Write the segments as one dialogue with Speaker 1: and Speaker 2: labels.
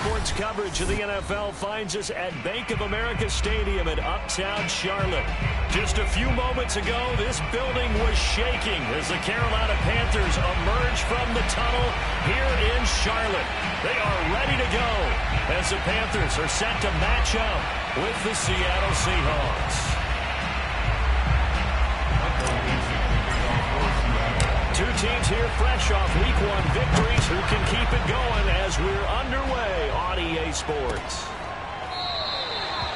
Speaker 1: Sports coverage of the NFL finds us at Bank of America Stadium in Uptown Charlotte. Just a few moments ago, this building was shaking as the Carolina Panthers emerged from the tunnel here in Charlotte. They are ready to go as the Panthers are set to match up with the Seattle Seahawks. Two teams here fresh off Week 1 victories who can keep it going as we're underway on EA Sports.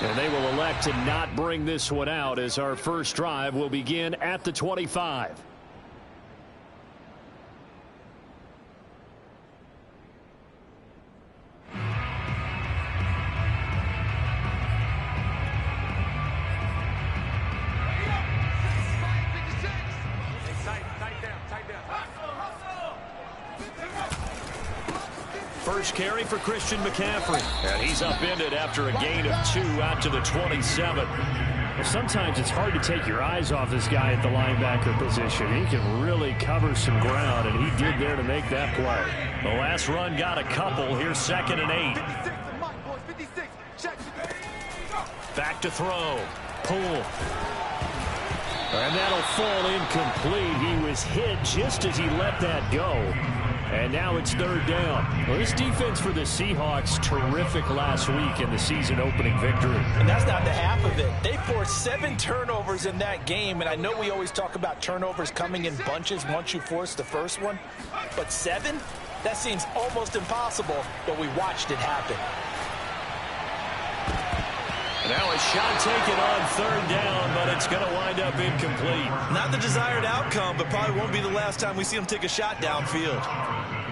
Speaker 1: And they will elect to not bring this one out as our first drive will begin at the 25. First carry for Christian McCaffrey. And he's upended after a gain of 2 out to the 27. Well, sometimes it's hard to take your eyes off this guy at the linebacker position. He can really cover some ground, and he did there to make that play. The last run got a couple. Here's 2nd and 8. Back to throw. Pull. And that'll fall incomplete. He was hit just as he let that go. And now it's 3rd down. Well, this defense for the Seahawks, terrific last week in the season-opening victory.
Speaker 2: And that's not the half of it. They forced 7 turnovers in that game, and I know we always talk about turnovers coming in bunches once you force the first one. But 7? That seems almost impossible, but we watched it happen.
Speaker 1: And now a shot taken on 3rd down, but it's going to wind up incomplete.
Speaker 2: Not the desired outcome, but probably won't be the last time we see him take a shot downfield.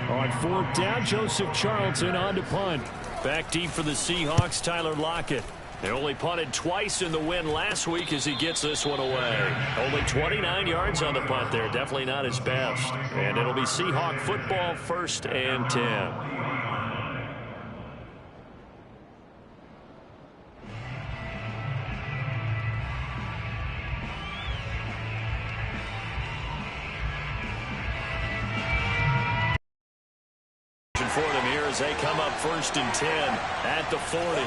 Speaker 1: On 4th down, Joseph Charlton on to punt. Back deep for the Seahawks, Tyler Lockett. They only punted twice in the win last week as he gets this one away. Only 29 yards on the punt there. Definitely not his best. And it'll be Seahawk football, 1st and 10. For them here as they come up 1st and 10 at the 40.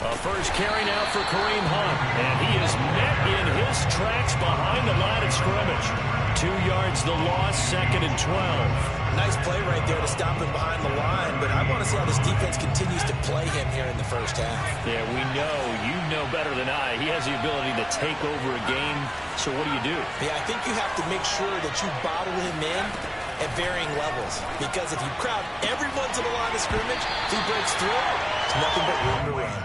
Speaker 1: A first carry now for Kareem Hunt, and he is met in his tracks behind the line of scrimmage. 2 yards the loss, 2nd and 12.
Speaker 2: Nice play right there to stop him behind the line, but I want to see how this defense continues to play him here in the first half.
Speaker 1: Yeah, we know, you know better than I, he has the ability to take over a game, so what do?
Speaker 2: Yeah, I think you have to make sure that you bottle him in at varying levels, because if you crowd everyone to the line of scrimmage, if he breaks through, it's nothing but room to run.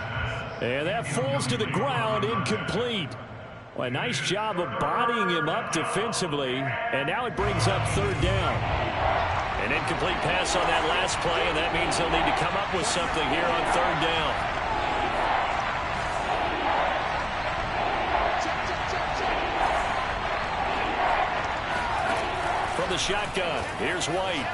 Speaker 1: And that falls to the ground, incomplete. Well, a nice job of bodying him up defensively, and now it brings up 3rd down. An incomplete pass on that last play, and that means they'll need to come up with something here on 3rd down. From the shotgun, here's White.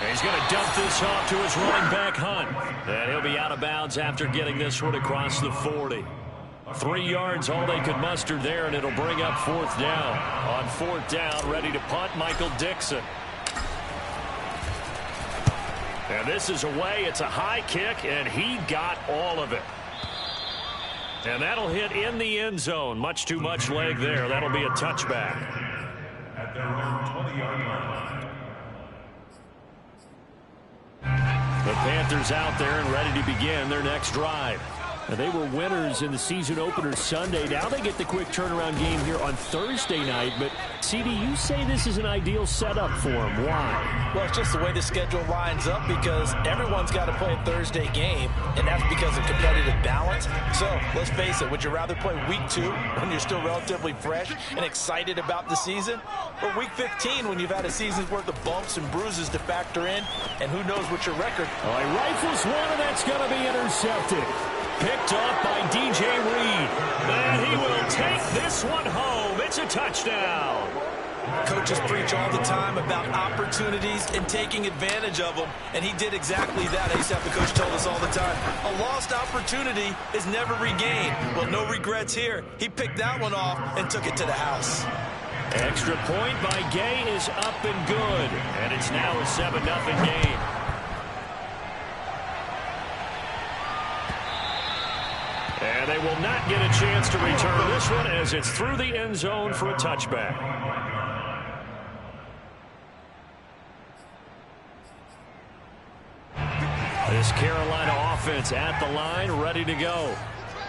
Speaker 1: And he's going to dump this off to his running back, Hunt. And he'll be out of bounds after getting this one across the 40. 3 yards, all they could muster there, and it'll bring up 4th down. On 4th down, ready to punt, Michael Dixon. And this is away. It's a high kick, and he got all of it. And that'll hit in the end zone. Much too much leg there. That'll be a touchback. At their own 20-yard line. The Panthers out there and ready to begin their next drive. Now, they were winners in the season opener Sunday. Now they get the quick turnaround game here on Thursday night. But, CD, you say this is an ideal setup for them. Why?
Speaker 2: Well, it's just the way the schedule lines up because everyone's got to play a Thursday game, and that's because of competitive balance. So, let's face it, would you rather play Week 2 when you're still relatively fresh and excited about the season, or Week 15 when you've had a season's worth of bumps and bruises to factor in, and who knows what your record?
Speaker 1: Oh, he rifles one, and that's going to be intercepted. Picked off by DJ Reed. And he will take this one home. It's a touchdown.
Speaker 2: Coaches preach all the time about opportunities and taking advantage of them, and he did exactly that. I used to have the coach tell us all the time, a lost opportunity is never regained. Well, no regrets here. He picked that one off and took it to the house.
Speaker 1: Extra point by Gay is up and good, and it's now a 7-0 game. And they will not get a chance to return this one as it's through the end zone for a touchback. This Carolina offense at the line, ready to go.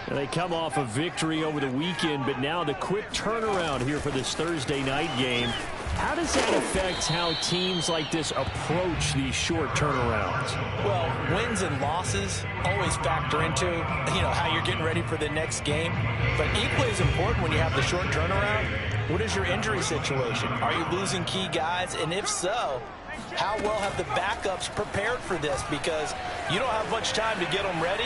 Speaker 1: And they come off a victory over the weekend, but now the quick turnaround here for this Thursday night game. How does that affect how teams like this approach these short turnarounds?
Speaker 2: Well, wins and losses always factor into, how you're getting ready for the next game. But equally as important when you have the short turnaround, what is your injury situation? Are you losing key guys? And if so, how well have the backups prepared for this? Because you don't have much time to get them ready.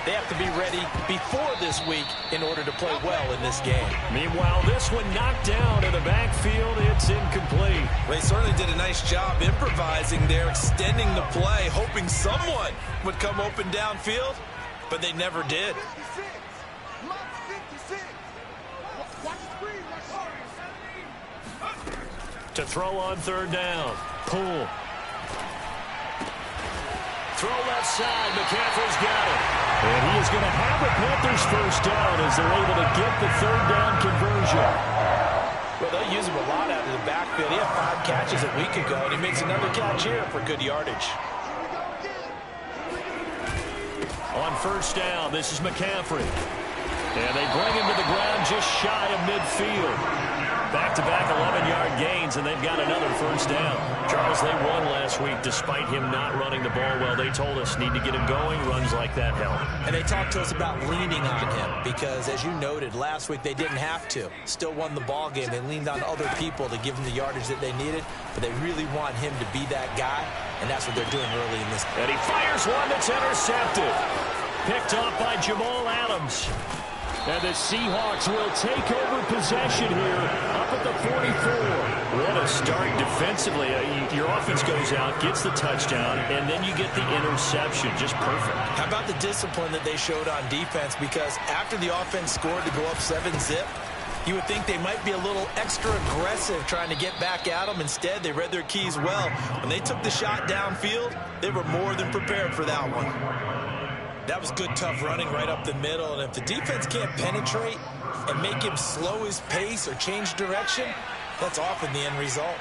Speaker 2: They have to be ready before this week in order to play well in this game.
Speaker 1: Meanwhile, this one knocked down in the backfield. It's incomplete.
Speaker 2: They certainly did a nice job improvising there, extending the play, hoping someone would come open downfield, but they never did.
Speaker 1: To throw on third down. Poole. Throw left side. McCaffrey's got it. And he is going to have the Panthers first down as they're able to get the third down conversion.
Speaker 2: Well, they'll use him a lot out of the backfield. He had 5 catches a week ago, and he makes another catch here for good yardage.
Speaker 1: On first down, this is McCaffrey. And they bring him to the ground just shy of midfield. Back-to-back 11-yard gains, and they've got another first down. Charles, they won last week despite him not running the ball well. They told us need to get him going. Runs like that help.
Speaker 2: And they talked to us about leaning on him because, as you noted, last week they didn't have to. Still won the ball game. They leaned on other people to give them the yardage that they needed, but they really want him to be that guy, and that's what they're doing early in this game.
Speaker 1: And he fires one that's intercepted. Picked off by Jamal Adams. And the Seahawks will take over possession here up at the 44. What a start defensively. Your offense goes out, gets the touchdown, and then you get the interception. Just perfect.
Speaker 2: How about the discipline that they showed on defense? Because after the offense scored to go up 7-zip, you would think they might be a little extra aggressive trying to get back at them. Instead, they read their keys well. When they took the shot downfield, they were more than prepared for that one. That was good, tough running right up the middle. And if the defense can't penetrate and make him slow his pace or change direction, that's often the end result.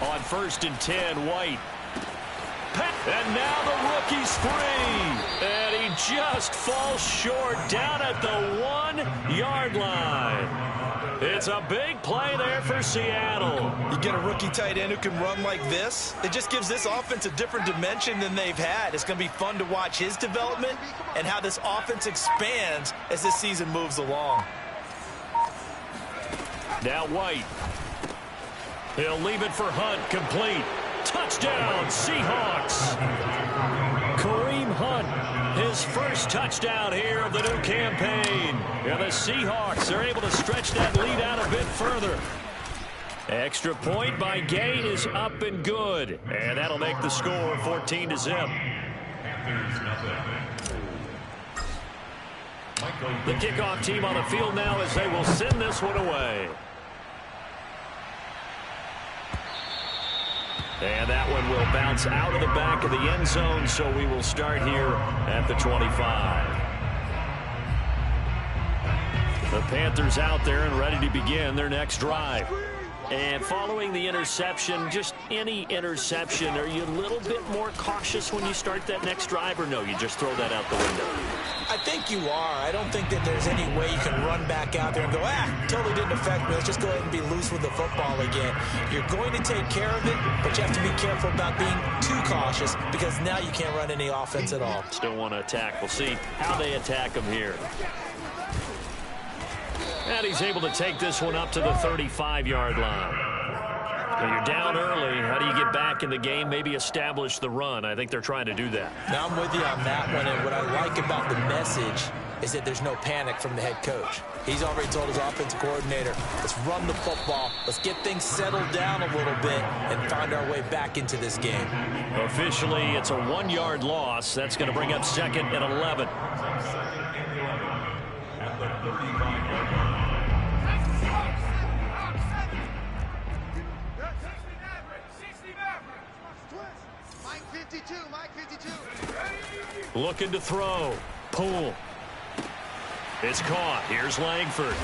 Speaker 1: On 1st and 10, White. And now the rookie's free. And he just falls short down at the 1-yard line. It's a big play there for Seattle.
Speaker 2: You get a rookie tight end who can run like this, it just gives this offense a different dimension than they've had. It's going to be fun to watch his development and how this offense expands as this season moves along.
Speaker 1: Now White. He'll leave it for Hunt, complete. Touchdown, Seahawks. Kareem Hunt, his first touchdown here of the new campaign. And the Seahawks are able to stretch that lead out a bit further. Extra point by Gay is up and good. And that'll make the score 14-0. The kickoff team on the field now as they will send this one away. And that one will bounce out of the back of the end zone, so we will start here at the 25. The Panthers out there and ready to begin their next drive. And following the interception, just any interception, are you a little bit more cautious when you start that next drive, or no, you just throw that out the window?
Speaker 2: I think you are. I don't think that there's any way you can run back out there and go, totally didn't affect me. Let's just go ahead and be loose with the football again. You're going to take care of it, but you have to be careful about being too cautious because now you can't run any offense at all.
Speaker 1: Still want to attack. We'll see how they attack them here. And he's able to take this one up to the 35-yard line. When you're down early, how do you get back in the game, maybe establish the run? I think they're trying to do that.
Speaker 2: Now I'm with you on that one, and what I like about the message is that there's no panic from the head coach. He's already told his offensive coordinator, let's run the football, let's get things settled down a little bit and find our way back into this game.
Speaker 1: Officially, it's a 1-yard loss. That's going to bring up 2nd and 11. Looking to throw. Poole. It's caught. Here's Langford.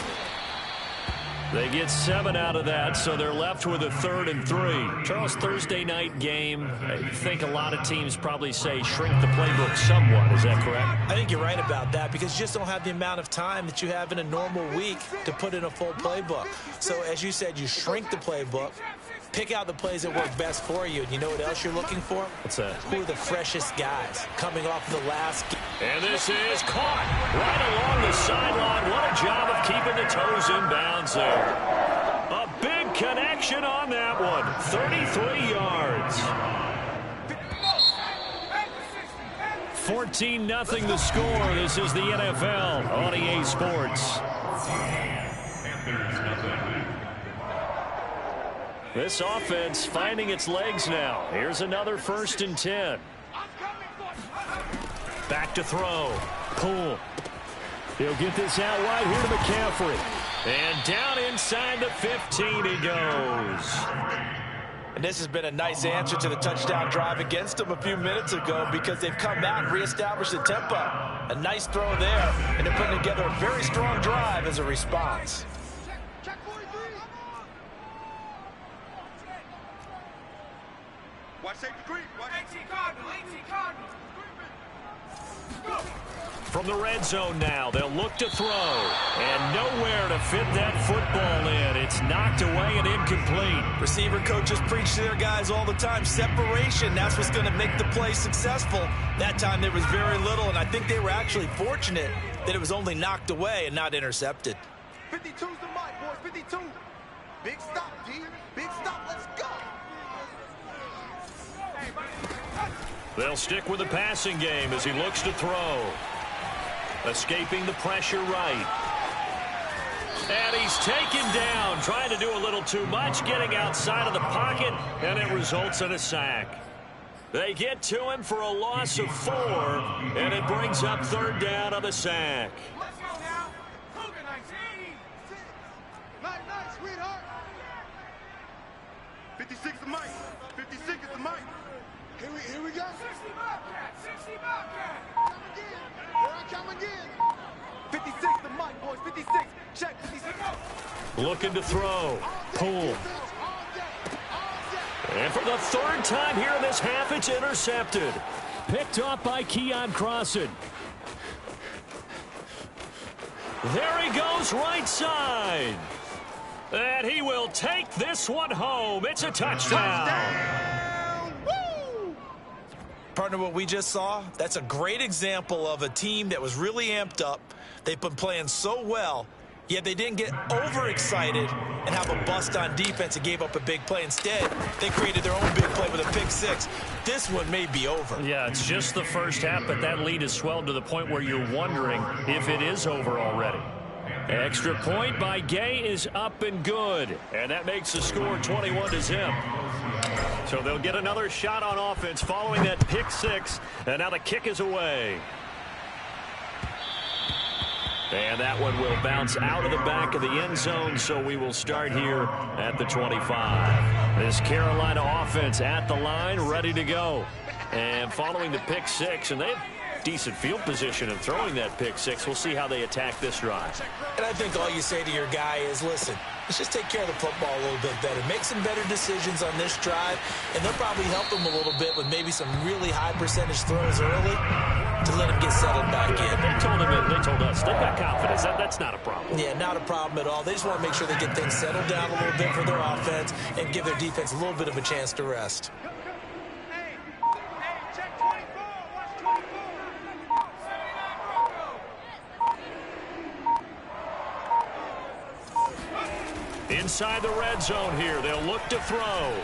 Speaker 1: They get 7 out of that, so they're left with a 3rd and 3. Charles, Thursday night game, I think a lot of teams probably say shrink the playbook somewhat. Is that correct?
Speaker 2: I think you're right about that because you just don't have the amount of time that you have in a normal week to put in a full playbook. So, as you said, you shrink the playbook, pick out the plays that work best for you. And you know what else you're looking for?
Speaker 1: What's that?
Speaker 2: Who are the freshest guys coming off the last game?
Speaker 1: And this is caught right along the sideline. What a job of keeping the toes in bounds there. A big connection on that one. 33 yards. 14-0 the score. This is the NFL on EA Sports. This offense finding its legs now. Here's another 1st and 10. Back to throw. Poole. He'll get this out wide here to McCaffrey. And down inside the 15 he goes.
Speaker 2: And this has been a nice answer to the touchdown drive against them a few minutes ago because they've come out and reestablished the tempo. A nice throw there, and they're putting together a very strong drive as a response.
Speaker 1: From the red zone now, they'll look to throw. And nowhere to fit that football in. It's knocked away and incomplete.
Speaker 2: Receiver coaches preach to their guys all the time. Separation, that's what's going to make the play successful. That time there was very little, and I think they were actually fortunate that it was only knocked away and not intercepted.
Speaker 3: 52's the mic, boys. 52. Big stop, D. Big stop. Let's go.
Speaker 1: They'll stick with the passing game as he looks to throw. Escaping the pressure right. And he's taken down, trying to do a little too much, getting outside of the pocket, and it results in a sack. They get to him for a loss of 4, and it brings up 3rd down on the sack.
Speaker 3: Let's go now. Cougar 19. Nice, sweetheart. 56 the mic. 56 is the mic. Here we go. 60 Bobcat. 60 Bobcat. Come again. Here I come again. 56 the mic, boys. 56. Check. 56.
Speaker 1: Looking to throw. Poole. And for the 3rd time here in this half, it's intercepted. Picked off by Keon Crossan. There he goes right side. And he will take this one home. It's a touchdown.
Speaker 2: Partner, what we just saw, that's a great example of a team that was really amped up. They've been playing so well, yet they didn't get overexcited and have a bust on defense and gave up a big play. Instead, they created their own big play with a pick 6. This one may be over.
Speaker 1: Yeah, it's just the first half, but that lead has swelled to the point where you're wondering if it is over already. Extra point by Gay is up and good, and that makes the score 21-0. So they'll get another shot on offense following that pick 6, and now the kick is away. And that one will bounce out of the back of the end zone, so we will start here at the 25. This Carolina offense at the line, ready to go. And following the pick 6, and they have decent field position and throwing that pick 6. We'll see how they attack this drive.
Speaker 2: And I think all you say to your guy is, listen, let's just take care of the football a little bit better. Make some better decisions on this drive, and they'll probably help him a little bit with maybe some really high percentage throws early to let him get settled back in.
Speaker 1: They told us they've got confidence. That's not a problem.
Speaker 2: Yeah, not a problem at all. They just want to make sure they get things settled down a little bit for their offense and give their defense a little bit of a chance to rest. Inside
Speaker 1: the red zone here. They'll look to throw.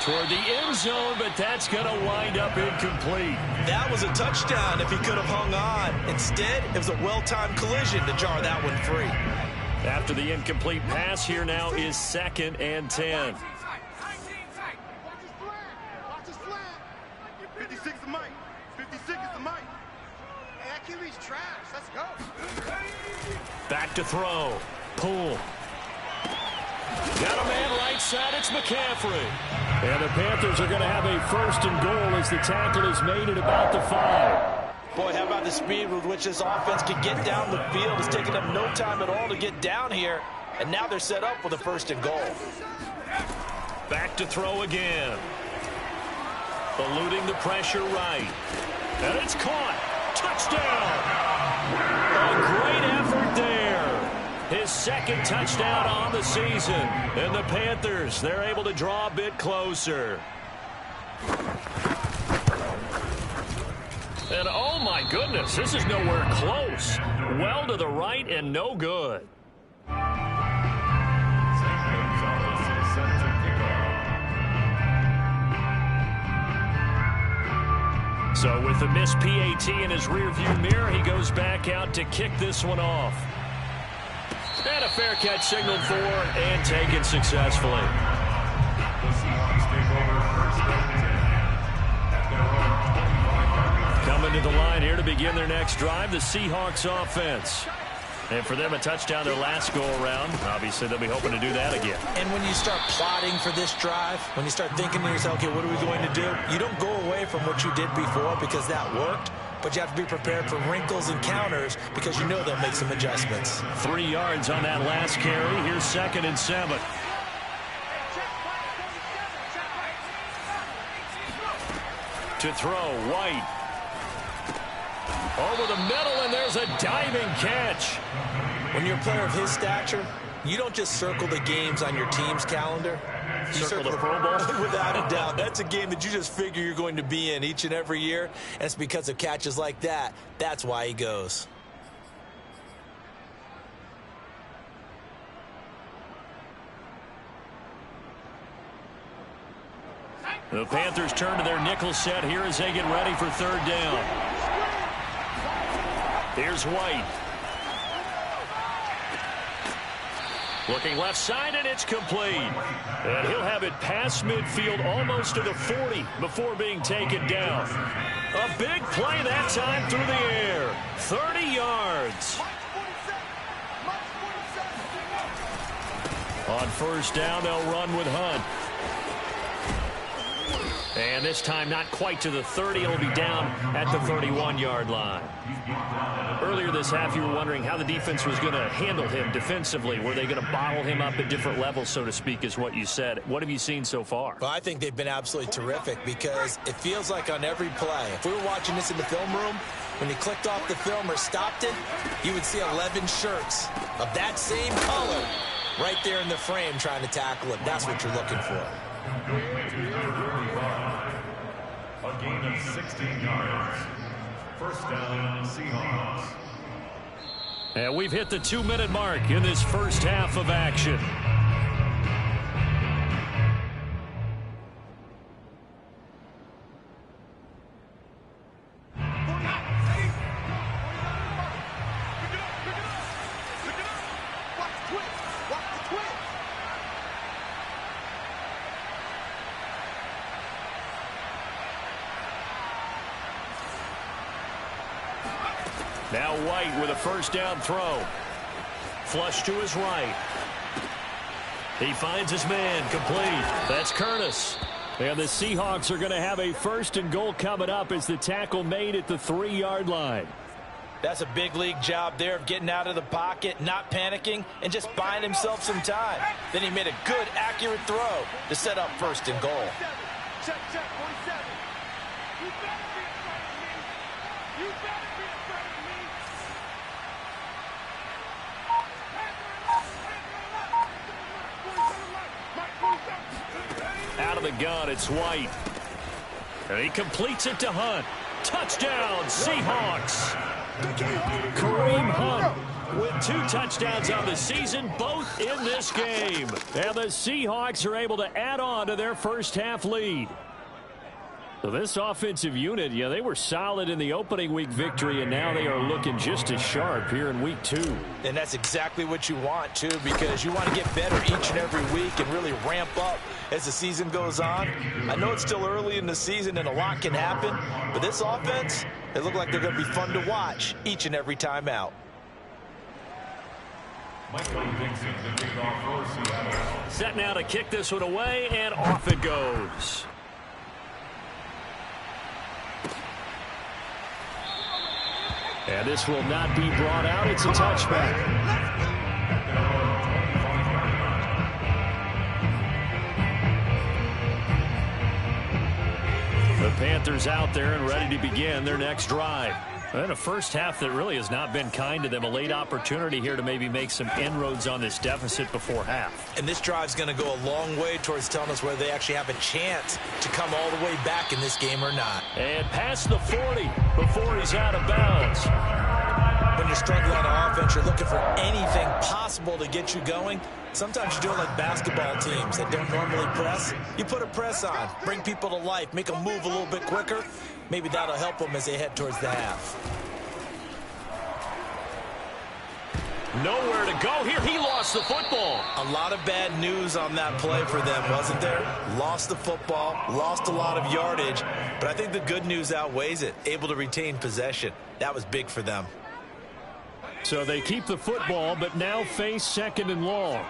Speaker 1: toward the end zone, but that's going to wind up incomplete.
Speaker 2: That was a touchdown if he could have hung on. Instead, it was a well-timed collision to jar that one free.
Speaker 1: After the incomplete pass, here now is 2nd and 10.
Speaker 3: Watch his slant. 56 is Mike. 56 is the Mike. Hey, that QB's trash. Let's go.
Speaker 1: Back to throw. Pull. Got a man right side. It's McCaffrey. And the Panthers are going to have a 1st and goal as the tackle is made at about the 5.
Speaker 2: Boy, how about the speed with which this offense can get down the field? It's taken them no time at all to get down here. And now they're set up with a 1st and goal.
Speaker 1: Back to throw again. Eluding the pressure right. And it's caught. Touchdown. A great effort there. His 2nd touchdown on the season. And the Panthers, they're able to draw a bit closer. And oh my goodness, this is nowhere close. Well to the right and no good. So with the missed PAT in his rearview mirror, he goes back out to kick this one off. And a fair catch signaled for and taken successfully. Coming to the line here to begin their next drive, the Seahawks offense. And for them, a touchdown their last go-around. Obviously, they'll be hoping to do that again.
Speaker 2: And when you start plotting for this drive, when you start thinking to yourself, okay, what are we going to do? You don't go away from what you did before because that worked. But you have to be prepared for wrinkles and counters because you know they'll make some adjustments.
Speaker 1: 3 yards on that last carry. Here's 2nd and 7. To throw, White. Over the middle, and there's a diving catch.
Speaker 2: When you're a player of his stature, you don't just circle the games on your team's calendar. You
Speaker 1: circle the Pro Bowl?
Speaker 2: Without a doubt. That's a game that you just figure you're going to be in each and every year. And it's because of catches like that. That's why he goes.
Speaker 1: The Panthers turn to their nickel set here as they get ready for 3rd down. Here's White. Looking left side, and it's complete. And he'll have it past midfield almost to the 40 before being taken down. A big play that time through the air. 30 yards. On 1st down, they'll run with Hunt. And this time not quite to the 30. It'll be down at the 31-yard line. Earlier this half, you were wondering how the defense was going to handle him defensively. Were they going to bottle him up at different levels, so to speak, is what you said. What have you seen so far?
Speaker 2: Well, I think they've been absolutely terrific because it feels like on every play, if we were watching this in the film room, when he clicked off the film or stopped it, you would see 11 shirts of that same color right there in the frame trying to tackle it. That's what you're looking for.
Speaker 4: A gain of 16 yards. 1st down, Seahawks.
Speaker 1: And we've hit the 2-minute mark in this first half of action. Now White with a 1st down throw. Flush to his right. He finds his man complete. That's Curtis. And the Seahawks are going to have a 1st and goal coming up as the tackle made at the 3-yard line.
Speaker 2: That's a big league job there of getting out of the pocket, not panicking, and just buying himself some time. Then he made a good, accurate throw to set up 1st and goal.
Speaker 3: Check, 47. You better be afraid of me. You better be afraid of me.
Speaker 1: Out of the gun, it's White. And he completes it to Hunt. Touchdown, Seahawks. Kareem Hunt with 2 touchdowns on the season, both in this game. And the Seahawks are able to add on to their first half lead. So this offensive unit, yeah, they were solid in the opening week victory, and now they are looking just as sharp here in week 2.
Speaker 2: And that's exactly what you want, too, because you want to get better each and every week and really ramp up as the season goes on. I know it's still early in the season and a lot can happen, but this offense, they look like they're going to be fun to watch each and every time out.
Speaker 4: Michael Dixon, the kickoff for Seattle.
Speaker 1: Set now to kick this one away, and off it goes. And this will not be brought out. It's a touchback. The Panthers out there and ready to begin their next drive. And a first half that really has not been kind to them. A late opportunity here to maybe make some inroads on this deficit before half.
Speaker 2: And this drive's going to go a long way towards telling us whether they actually have a chance to come all the way back in this game or not.
Speaker 1: And past the 40 before he's out of bounds.
Speaker 2: When you're struggling on offense, you're looking for anything possible to get you going. Sometimes you do it like basketball teams that don't normally press. You put a press on, bring people to life, make them move a little bit quicker. Maybe that'll help them as they head towards the half.
Speaker 1: Nowhere to go here. He lost the football.
Speaker 2: A lot of bad news on that play for them, wasn't there? Lost the football, lost a lot of yardage, but I think the good news outweighs it. Able to retain possession. That was big for them.
Speaker 1: So they keep the football, but now face 2nd and long.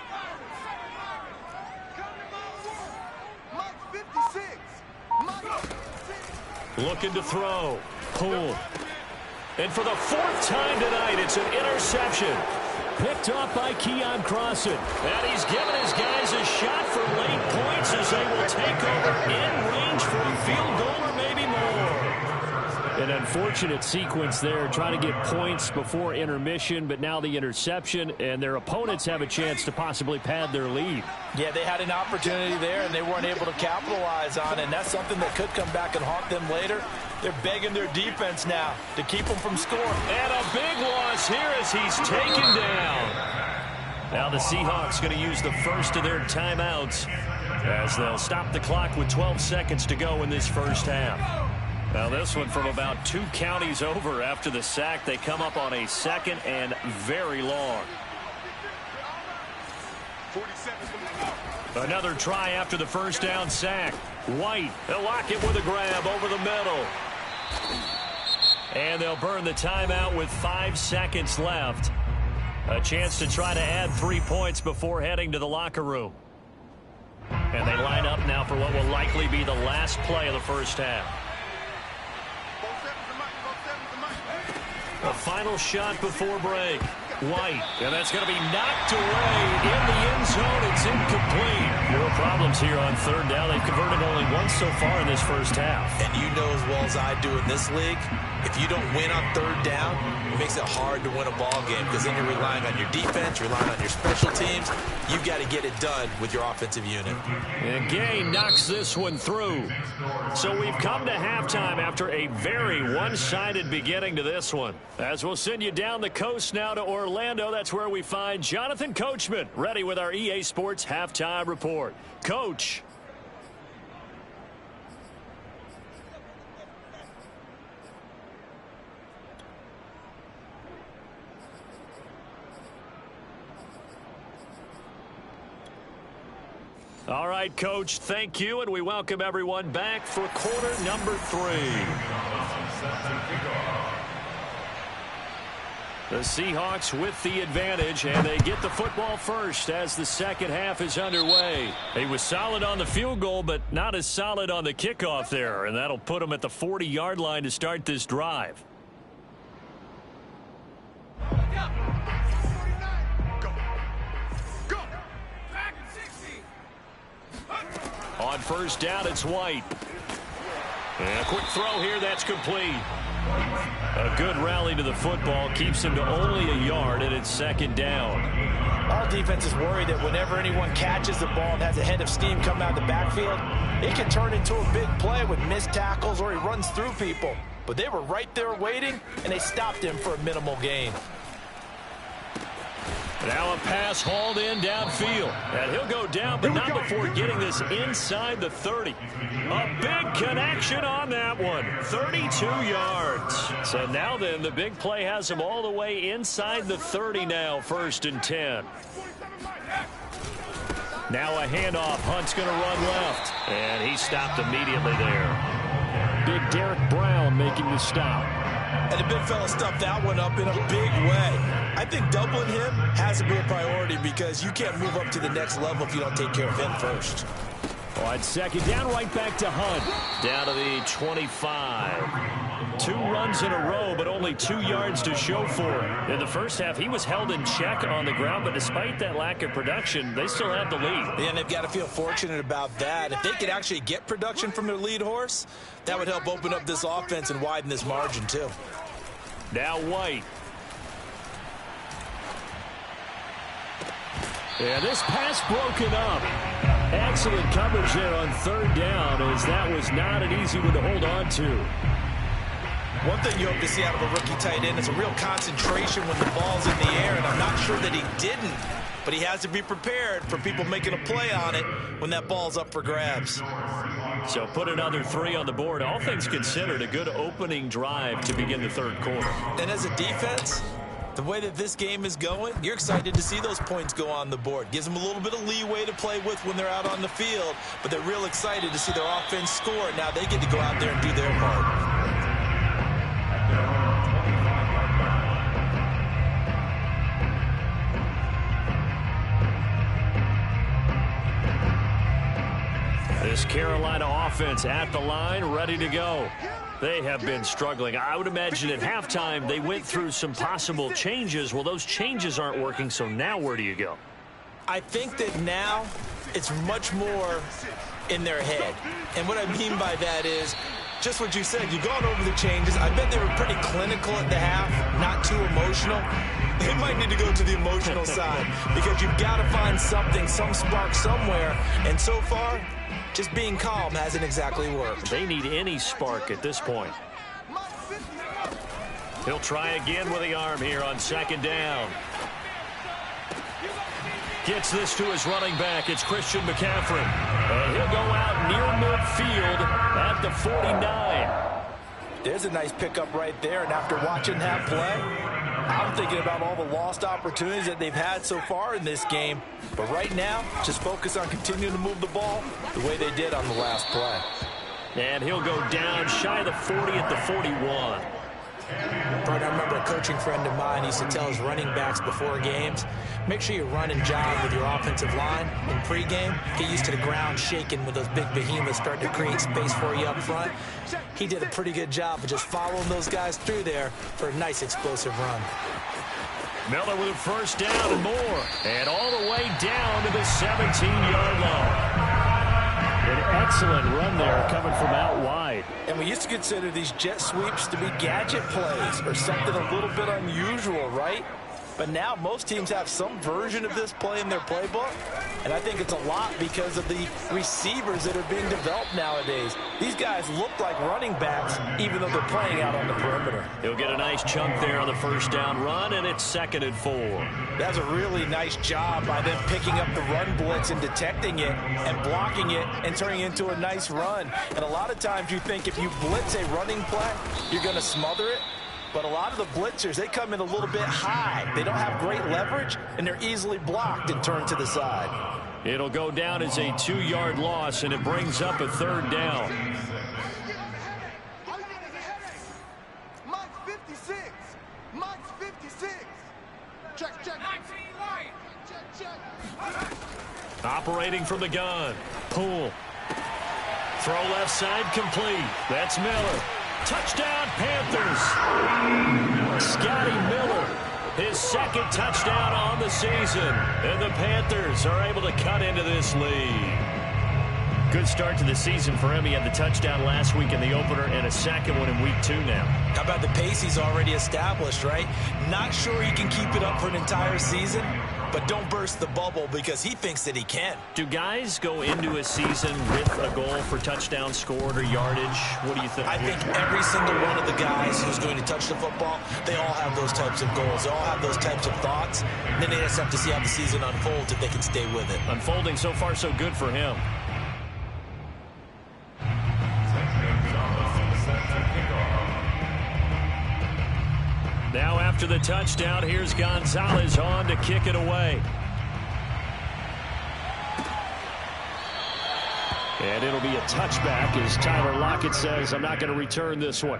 Speaker 1: Looking to throw. Pull. And for the 4th time tonight, it's an interception. Picked off by Keon Crossan. And he's given his guys a shot for late points as they will take over in range for a field goal or maybe more. An unfortunate sequence there, trying to get points before intermission, but now the interception, and their opponents have a chance to possibly pad their lead.
Speaker 2: Yeah, they had an opportunity there, and they weren't able to capitalize on it, and that's something that could come back and haunt them later. They're begging their defense now to keep them from scoring.
Speaker 1: And a big loss here as he's taken down. Now the Seahawks going to use the first of their timeouts as they'll stop the clock with 12 seconds to go in this first half. Now this one from about 2 counties over after the sack. They come up on a 2nd and very long. Another try after the first down sack. White, they'll lock it with a grab over the middle. And they'll burn the timeout with 5 seconds left. A chance to try to add 3 points before heading to the locker room. And they line up now for what will likely be the last play of the first half. A final shot before break. White, and that's going to be knocked away in the end zone. It's incomplete. No problems here on 3rd down. They've converted only once so far in this first half.
Speaker 2: And you know as well as I do in this league, if you don't win on 3rd down, it makes it hard to win a ball game because then you're relying on your defense, relying on your special teams. You've got to get it done with your offensive unit.
Speaker 1: And Gay knocks this one through. So we've come to halftime after a very one-sided beginning to this one. As we'll send you down the coast now to Orlando, that's where we find Jonathan Coachman ready with our EA Sports Halftime Report. Coach. All right, Coach, thank you, and we welcome everyone back for quarter number 3. The Seahawks with the advantage, and they get the football first as the second half is underway. He was solid on the field goal, but not as solid on the kickoff there, and that'll put him at the 40-yard line to start this drive. On first down, it's White. And a quick throw here, that's complete. A good rally to the football keeps him to only a yard, and it's 2nd down.
Speaker 2: All defenses worry that whenever anyone catches the ball and has a head of steam come out of the backfield, it can turn into a big play with missed tackles or he runs through people. But they were right there waiting, and they stopped him for a minimal gain.
Speaker 1: Now a pass hauled in downfield. And he'll go down, but not before getting this inside the 30. A big connection on that one. 32 yards. So now then, the big play has him all the way inside the 30 now, 1st and 10. Now a handoff. Hunt's going to run left. And he stopped immediately there. Big Derek Brown making the stop.
Speaker 2: And the big fella stuffed that one up in a big way. I think doubling him has to be a priority because you can't move up to the next level if you don't take care of him first.
Speaker 1: On 2nd down, right back to Hunt. Down to the 25. 2 runs in a row, but only 2 yards to show for it. In the first half, he was held in check on the ground, but despite that lack of production, they still have the lead.
Speaker 2: And they've got to feel fortunate about that. If they could actually get production from their lead horse, that would help open up this offense and widen this margin, too.
Speaker 1: Now White. Yeah, this pass broken up. Excellent coverage there on 3rd down, as that was not an easy one to hold on to.
Speaker 2: One thing you hope to see out of a rookie tight end is a real concentration when the ball's in the air, and I'm not sure that he didn't, but he has to be prepared for people making a play on it when that ball's up for grabs.
Speaker 1: So put another 3 on the board. All things considered, a good opening drive to begin the 3rd quarter.
Speaker 2: And as a defense, the way that this game is going, you're excited to see those points go on the board. Gives them a little bit of leeway to play with when they're out on the field, but they're real excited to see their offense score. Now they get to go out there and do their part.
Speaker 1: This Carolina offense at the line, ready to go. They have been struggling. I would imagine at halftime they went through some possible changes. Well, those changes aren't working, so now where do you go?
Speaker 2: I think that now it's much more in their head. And what I mean by that is just what you said. You've gone over the changes. I bet they were pretty clinical at the half, not too emotional. They might need to go to the emotional side because you've got to find something, some spark somewhere. And so far, just being calm hasn't exactly worked.
Speaker 1: They need any spark at this point. He'll try again with the arm here on 2nd down. Gets this to his running back. It's Christian McCaffrey. And he'll go out near midfield at the 49.
Speaker 2: There's a nice pickup right there. And after watching that play, I'm thinking about all the lost opportunities that they've had so far in this game. But right now, just focus on continuing to move the ball the way they did on the last play.
Speaker 1: And he'll go down shy of the 40 at the 41.
Speaker 2: Bert, I remember a coaching friend of mine used to tell his running backs before games, make sure you run and jog with your offensive line in pregame. Get used to the ground shaking with those big behemoths starting to create space for you up front. He did a pretty good job of just following those guys through there for a nice explosive run.
Speaker 1: Miller with a 1st down and more. And all the way down to the 17-yard line. An excellent run there coming from out wide.
Speaker 2: And we used to consider these jet sweeps to be gadget plays or something a little bit unusual, right? But now most teams have some version of this play in their playbook. And I think it's a lot because of the receivers that are being developed nowadays. These guys look like running backs even though they're playing out on the perimeter.
Speaker 1: He'll get a nice chunk there on the 1st down run, and it's 2nd and 4.
Speaker 2: That's a really nice job by them picking up the run blitz and detecting it and blocking it and turning it into a nice run. And a lot of times you think if you blitz a running play, you're going to smother it. But a lot of the blitzers, they come in a little bit high. They don't have great leverage, and they're easily blocked and turned to the side.
Speaker 1: It'll go down as a 2-yard loss, and it brings up a 3rd down.
Speaker 3: Mike's 56. Mike's 56. Check. Check.
Speaker 1: Operating from the gun. Poole. Throw left side complete. That's Miller. Touchdown, Panthers. Scotty Miller, his 2nd touchdown on the season. And the Panthers are able to cut into this lead. Good start to the season for him. He had the touchdown last week in the opener and a second one in week 2 now.
Speaker 2: How about the pace he's already established, right? Not sure he can keep it up for an entire season, but don't burst the bubble because he thinks that he can.
Speaker 1: Do guys go into a season with a goal for touchdown scored or yardage? What do you think?
Speaker 2: I think every single one of the guys who's going to touch the football, they all have those types of goals. They all have those types of thoughts. And then they just have to see how the season unfolds if they can stay with it.
Speaker 1: Unfolding so far so good for him. Now after the touchdown, here's Gonzalez on to kick it away. And it'll be a touchback as Tyler Lockett says, I'm not going to return this one.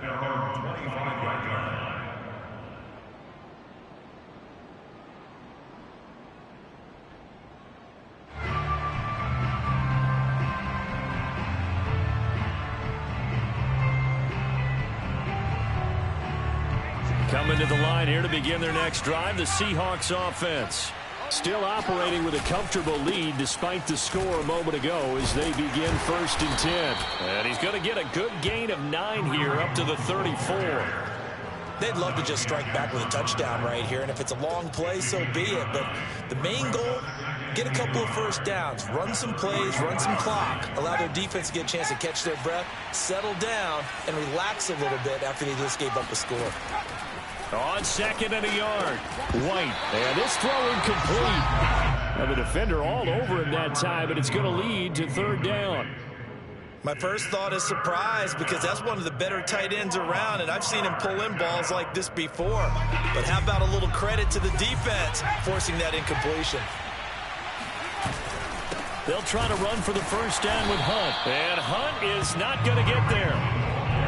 Speaker 1: Coming to the line here to begin their next drive, the Seahawks offense. Still operating with a comfortable lead despite the score a moment ago as they begin 1st and 10. And he's going to get a good gain of 9 here up to the 34.
Speaker 2: They'd love to just strike back with a touchdown right here, and if it's a long play, so be it. But the main goal, get a couple of first downs, run some plays, run some clock, allow their defense to get a chance to catch their breath, settle down, and relax a little bit after they just gave up a score.
Speaker 1: On 2nd and a yard, White, and this throw incomplete. And the defender all over him that time, but it's going to lead to 3rd down.
Speaker 2: My first thought is surprise because that's one of the better tight ends around, and I've seen him pull in balls like this before. But how about a little credit to the defense forcing that incompletion?
Speaker 1: They'll try to run for the 1st down with Hunt, and Hunt is not going to get there.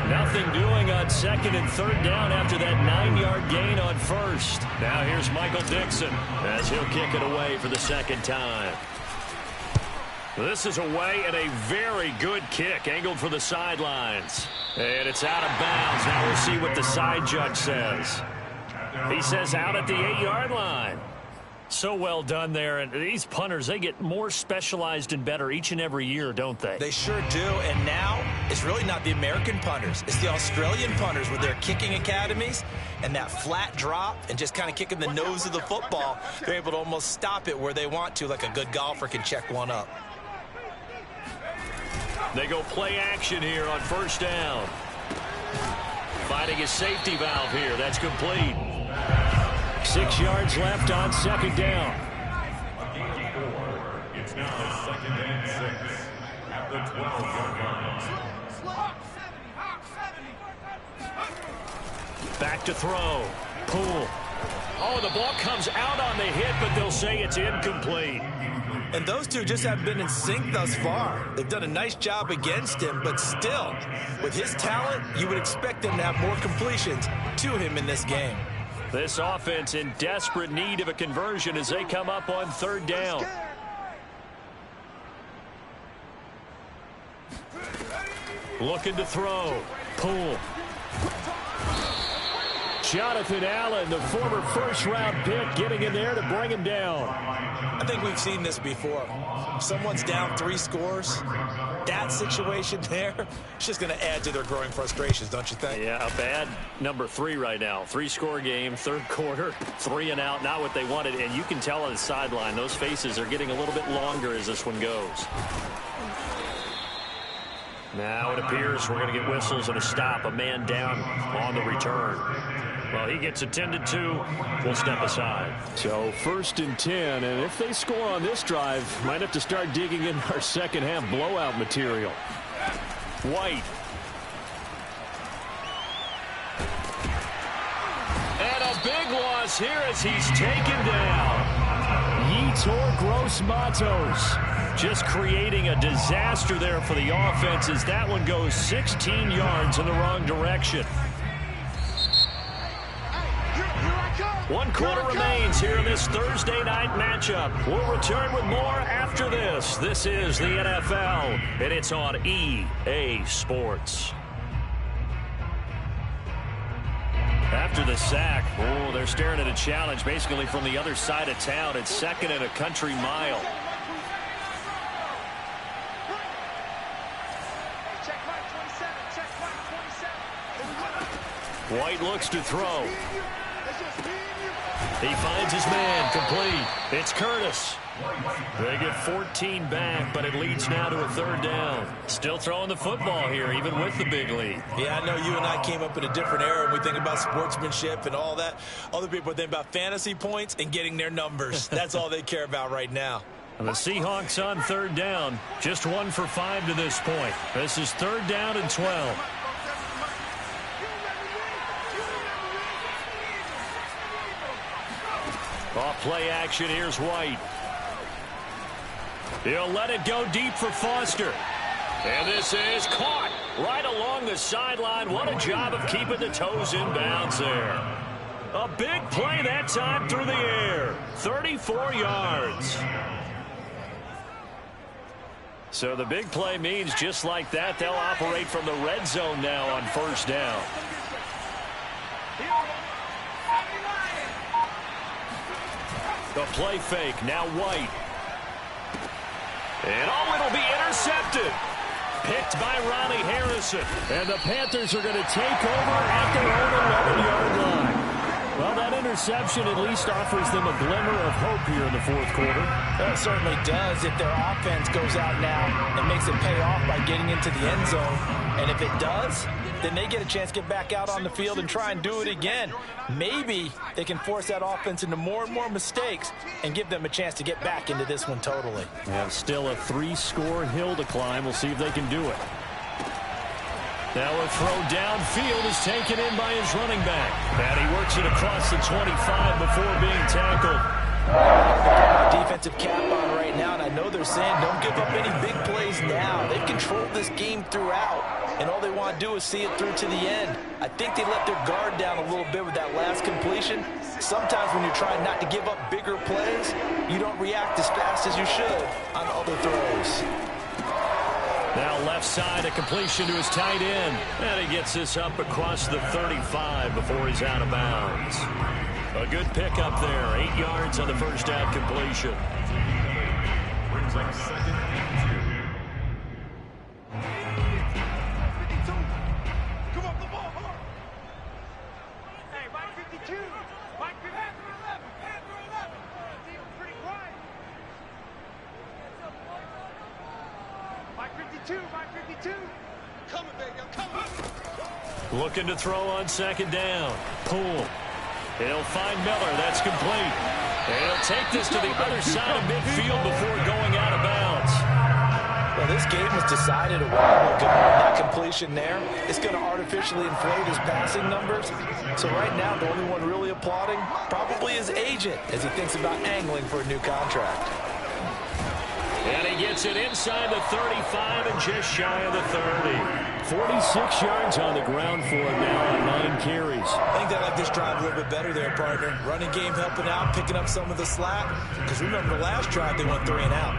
Speaker 1: Nothing doing on 2nd and 3rd down after that 9-yard gain on 1st. Now here's Michael Dixon as he'll kick it away for the 2nd time. This is away and a very good kick angled for the sidelines. And it's out of bounds. Now we'll see what the side judge says. He says out at the 8-yard line. So well done there. And these punters, they get more specialized and better each and every year, don't they?
Speaker 2: They sure do. And now it's really not the American punters. It's the Australian punters with their kicking academies and that flat drop and just kind of kicking the nose of the football. They're able to almost stop it where they want to, like a good golfer can check one up.
Speaker 1: They go play action here on 1st down. Finding his safety valve here. That's complete. 6 yards left on 2nd down.
Speaker 4: It's now 2nd and 6 at the 12-yard line.
Speaker 1: Back to throw. Poole. Oh, the ball comes out on the hit, but they'll say it's incomplete.
Speaker 2: And those two just haven't been in sync thus far. They've done a nice job against him, but still, with his talent, you would expect them to have more completions to him in this game.
Speaker 1: This offense in desperate need of a conversion as they come up on 3rd down. Looking to throw. Poole. Jonathan Allen, the former 1st-round pick, getting in there to bring him down.
Speaker 2: I think we've seen this before. Someone's down 3 scores. That situation there, it's just going to add to their growing frustrations, don't you think?
Speaker 1: Yeah, a bad number 3 right now. 3-score game, 3rd quarter, 3 and out, not what they wanted. And you can tell on the sideline, those faces are getting a little bit longer as this one goes. Now it appears we're going to get whistles and a stop. A man down on the return. Well, he gets attended to. We'll step aside. So 1st and 10, and if they score on this drive, might have to start digging in our second-half blowout material. White. And a big loss here as he's taken down. Yetur Gross-Matos just creating a disaster there for the offense as that one goes 16 yards in the wrong direction. 1 quarter remains here in this Thursday night matchup. We'll return with more after this. This is the NFL, and it's on EA Sports. After the sack, they're staring at a challenge basically from the other side of town. It's 2nd and a country mile. White looks to throw. He finds his man, complete. It's Curtis. They get 14 back, but it leads now to a third down. Still throwing the football here, even with the big lead.
Speaker 2: Yeah, I know you and I came up in a different era, and we think about sportsmanship and all that. Other people think about fantasy points and getting their numbers. That's all they care about right now.
Speaker 1: The Seahawks on third down, just 1 for 5 to this point. This is third down and 12. Off play action, here's White. He'll let it go deep for Foster. And this is caught right along the sideline. What a job of keeping the toes in bounds there. A big play that time through the air. 34 yards. So the big play means just like that, they'll operate from the red zone now on first down. The play fake, now White. And oh, it'll be intercepted. Picked by Ronnie Harrison. And the Panthers are going to take over at their own 11-yard line. Well, that interception at least offers them a glimmer of hope here in the fourth quarter.
Speaker 2: That certainly does. If their offense goes out now and makes it pay off by getting into the end zone, and if it does, then they get a chance to get back out on the field and try and do it again. Maybe they can force that offense into more and more mistakes and give them a chance to get back into this one totally.
Speaker 1: And still a 3-score hill to climb. We'll see if they can do it. Now a throw downfield is taken in by his running back. And he works it across the 25 before being tackled.
Speaker 2: Defensive cap on right now, and I know they're saying don't give up any big plays now. They've controlled this game throughout, and all they want to do is see it through to the end. I think they let their guard down a little bit with that last completion. Sometimes when you're trying not to give up bigger plays, you don't react as fast as you should on other throws.
Speaker 1: Now left side, a completion to his tight end. And he gets this up across the 35 before he's out of bounds. A good pickup there. 8 yards on the first down completion.
Speaker 4: Brings up second and 2.
Speaker 3: 52. Come up the ball, hard. Hey, Mike 52. Mike 52. Panther 11. Panther 11. Deal pretty quiet. Mike 52. Mike 52. Coming, baby. I'm coming.
Speaker 1: Looking to throw on second down. Poole. He'll find Miller. That's complete. And he'll take this to the other side of midfield before going out of bounds.
Speaker 2: Well, this game was decided a while ago. That completion there, it's going to artificially inflate his passing numbers. So right now, the only one really applauding probably his agent as he thinks about angling for a new contract.
Speaker 1: And he gets it inside the 35 and just shy of the 30. 46 yards on the ground for him now on 9 carries.
Speaker 2: I think they like this drive a little bit better there, partner. Running game helping out, picking up some of the slack. Because remember the last drive, they went 3 and out.